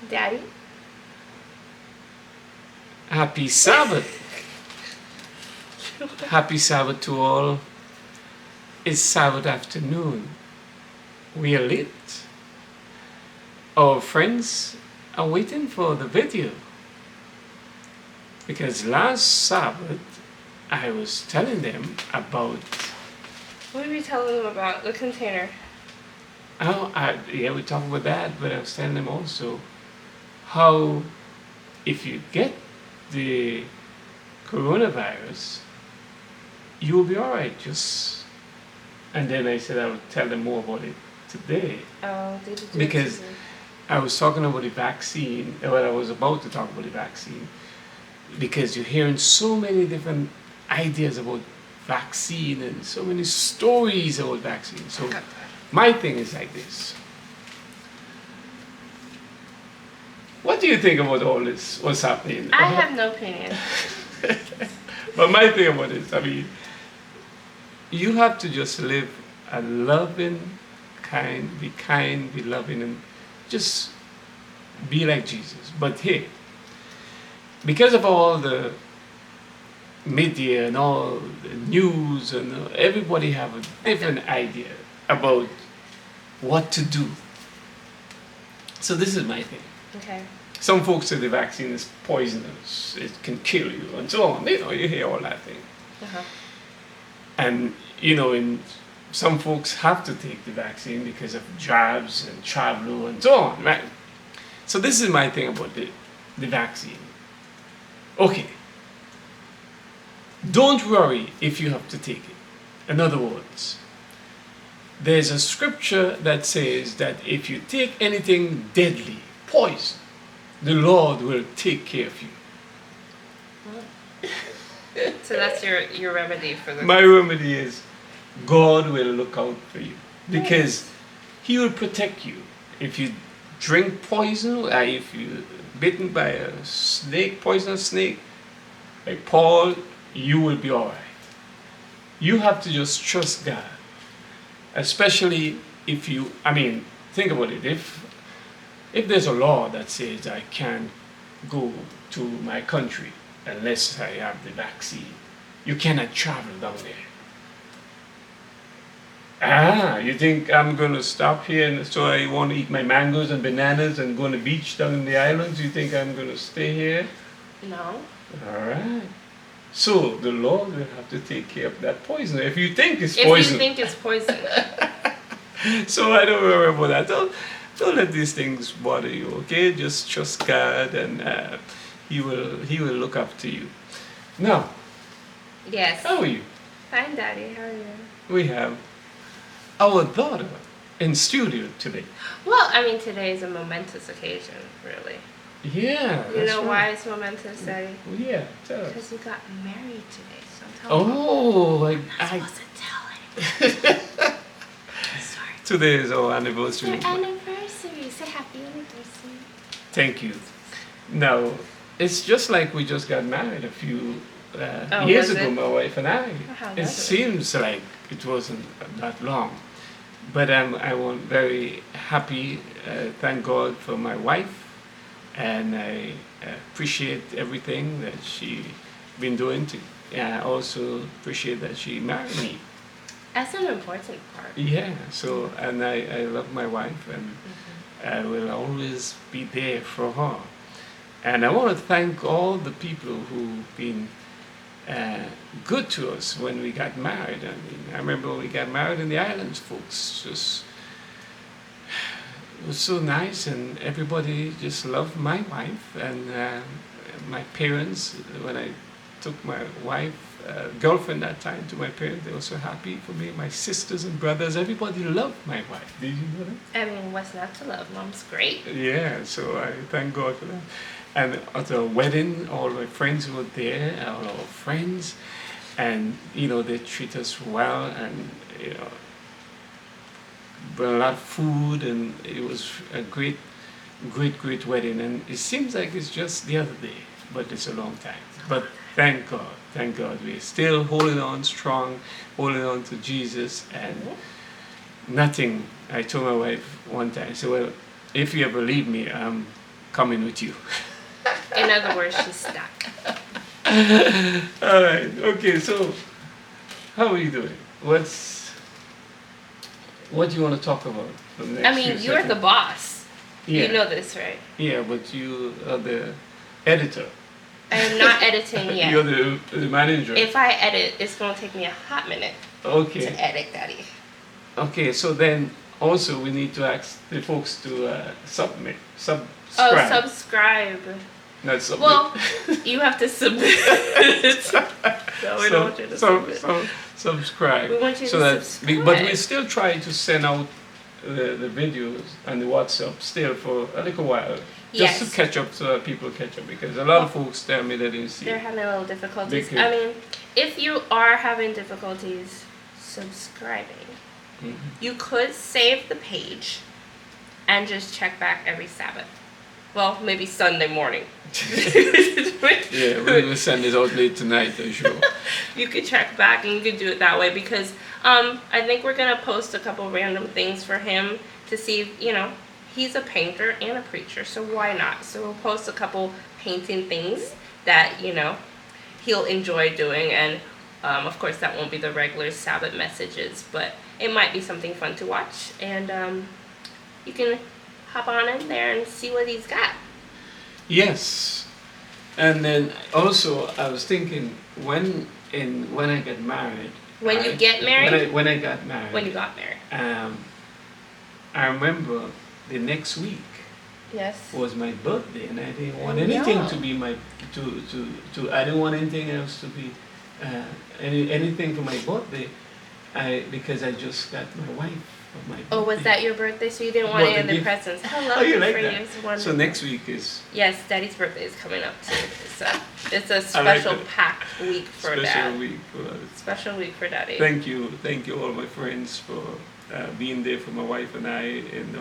Daddy? Happy Sabbath. Happy Sabbath to all. It's Sabbath afternoon. We are lit. Our friends are waiting for the video. Because last Sabbath, I was telling them about... What did we tell them about? The container. Yeah, we talked about that, but I was telling them also how if you get the coronavirus, you'll be all right. And then I said I would tell them more about it today. Oh, did you do because it today? I was talking about the vaccine. Well, I was about to talk about the vaccine because you're hearing so many different ideas about vaccine and so many stories about vaccine. So my thing is like this. What do you think about all this? What's happening? I have no opinion. But my thing about this, I mean, you have to just live a loving, be loving, and just be like Jesus. But hey, because of all the media and all the news and everybody have a different idea about what to do. So this is my thing. Okay. Some folks say the vaccine is poisonous, it can kill you, and so on. You hear all that thing. Uh-huh. And some folks have to take the vaccine because of jobs and travel and so on, right? So this is my thing about the vaccine. Okay. Don't worry if you have to take it. In other words, there's a scripture that says that if you take anything deadly, poison, the Lord will take care of you. So that's your remedy for the... My remedy is God will look out for you because He will protect you. If you drink poison, if you're bitten by a snake, poisonous snake, like Paul, you will be all right. You have to just trust God. Especially if think about it. If there's a law that says I can't go to my country unless I have the vaccine, you cannot travel down there. You think I'm going to stop here and so I want to eat my mangoes and bananas and go on the beach down in the islands? You think I'm going to stay here? No. All right. So the Lord will have to take care of that poison. If you think it's poison. If you think it's poison. So I don't worry about that. Don't let these things bother you, okay? Just trust God and He will look after you. Now, Yes. how are you? Fine, Daddy. How are you? We have our daughter in studio today. Well, today is a momentous occasion, really. Yeah. You know why it's momentous, Daddy? Well, yeah, tell us. Because you got married today, so I'm telling you. Oh, I'm not supposed to tell anybody. Sorry. Today is our anniversary. It's your anniversary. Say happy anniversary. Thank you. Now, it's just like we just got married a few Oh, years was ago, it? my wife and I. How It was it? seems like it wasn't that long. But I'm very happy, thank God for my wife, and I appreciate everything that she been doing. I also appreciate that she married me. That's an important part. Yeah, so, and I love my wife, and I will always be there for her. And I want to thank all the people who've been good to us when we got married. I remember when we got married in the islands, folks just, it was so nice, and everybody just loved my wife, and my parents, when I took my wife, girlfriend that time, to my parents, they were so happy for me. My sisters and brothers, everybody loved my wife. Did you know that? What's not to love? Mom's great. Yeah, so I thank God for that. And at the wedding, all my friends were there, all our friends, and they treat us well, and brought a lot of food, and it was a great wedding. And it seems like it's just the other day, but it's a long time. But thank God, we're still holding on strong, holding on to Jesus, and nothing. I told my wife one time, I said, well, if you ever leave me, I'm coming with you. In other words, she's stuck. All right. Okay. So, how are you doing? What do you want to talk about for the next I mean, few you're the seconds? boss. Yeah. You know this, right? Yeah, but you are the editor. I am not editing yet. You're the manager. If I edit, it's going to take me a hot minute to Okay. edit, Daddy. Okay. So then, also, we need to ask the folks to subscribe. Oh, subscribe. Not submit. Well, you have to submit. No, we don't want you to submit. Subscribe. We want you so to that, subscribe. But we still try to send out the videos and the WhatsApp still for a little while. Just Yes. to catch up, so that people catch up. Because a lot of folks tell me they didn't see They're it. having a little difficulties. Because- I mean, if you are having difficulties subscribing, Mhm. you could save the page and just check back every Sabbath. Well, maybe Sunday morning. Yeah, we will send it out late tonight, I'm sure. You could check back and you could do it that way because I think we're gonna post a couple random things for him to see if, he's a painter and a preacher, so why not? So we'll post a couple painting things that, he'll enjoy doing, and of course that won't be the regular Sabbath messages, but it might be something fun to watch, and you can hop on in there and see what he's got. Yes. And then also I was thinking when I get married. When you get married? When I got married. When you got married. I remember the next week Yes. was my birthday, and I didn't want anything to be my I didn't want anything else to be anything for my birthday. Because I just got my wife for my birthday. Oh, was that your birthday? So you didn't want any of the presents? Hello, Oh, you good like for that? you. It's wonderful. So next week is Yes, Daddy's birthday is coming up too. It's a I like special it. packed week for special Dad. week for us. Special week for Daddy. Thank you all my friends for being there for my wife and I in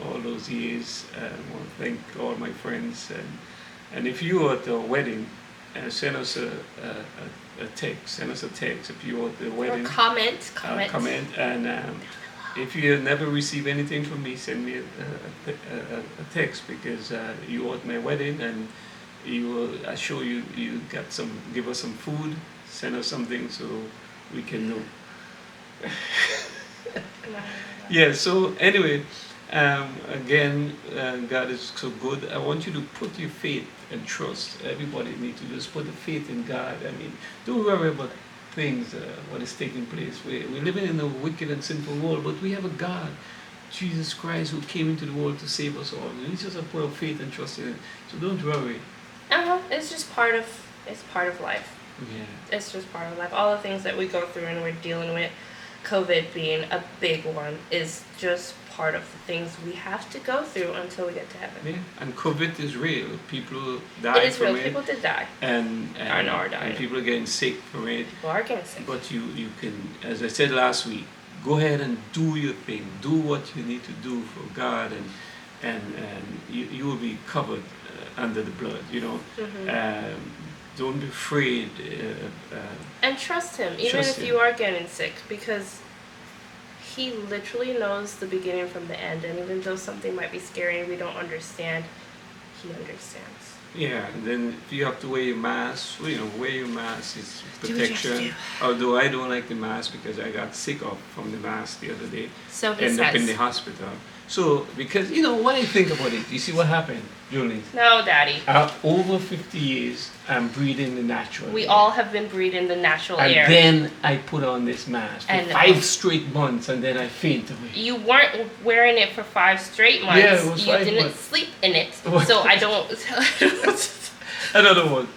all those years. I want to thank all my friends, and if you are at the wedding, send us a text. Send us a text if you are at the Or wedding. comment. Comment, and if you have never received anything from me, send me a text, because you are at my wedding, and I show you got some. Give us some food. Send us something so we can know. Yeah, so anyway, again, God is so good. I want you to put your faith and trust. Everybody needs to just put the faith in God. I mean, don't worry about things, what is taking place. We're living in a wicked and sinful world, but we have a God, Jesus Christ, who came into the world to save us all. And we just have to put our faith and trust in Him. So don't worry. It's just part of life. Yeah. It's just part of life. All the things that we go through and we're dealing with, COVID being a big one, is just part of the things we have to go through until we get to heaven. Yeah, and COVID is real. People die It is from real. it. People did die. And are dying. and people are getting sick from it. People are getting sick. But you can, as I said last week, go ahead and do your thing. Do what you need to do for God, and you will be covered under the blood. Don't be afraid. And trust Him, even Trust if Him. you are getting sick, because He literally knows the beginning from the end. And even though something might be scary and we don't understand, He understands. Yeah, and then if you have to wear your mask, wear your mask. It's Do what you have to protection. do. Although I don't like the mask because I got sick from the mask the other day. So He End up in the says. hospital. So, because, when I think about it, you see what happened, Julie? No, Daddy. Over 50 years, I'm breathing the natural We air. all have been breathing the natural And air. then I put on this mask for And- 5 straight months, and then I faint away. You weren't wearing it for 5 straight months. Yeah, it was you 5 didn't months. sleep in it. So I don't. Another one,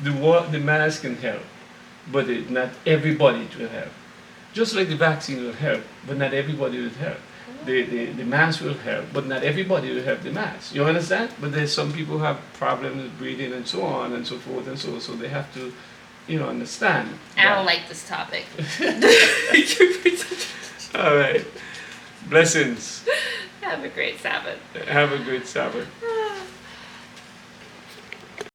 the mask can help, but not everybody it will help. Just like the vaccine will help, but not everybody will help. The mask will help, but not everybody will have the mask. You understand? But there's some people who have problems with breathing and so on and so forth and so they have to, understand. I don't like this topic. All right. Blessings. Have a great Sabbath. Have a great Sabbath.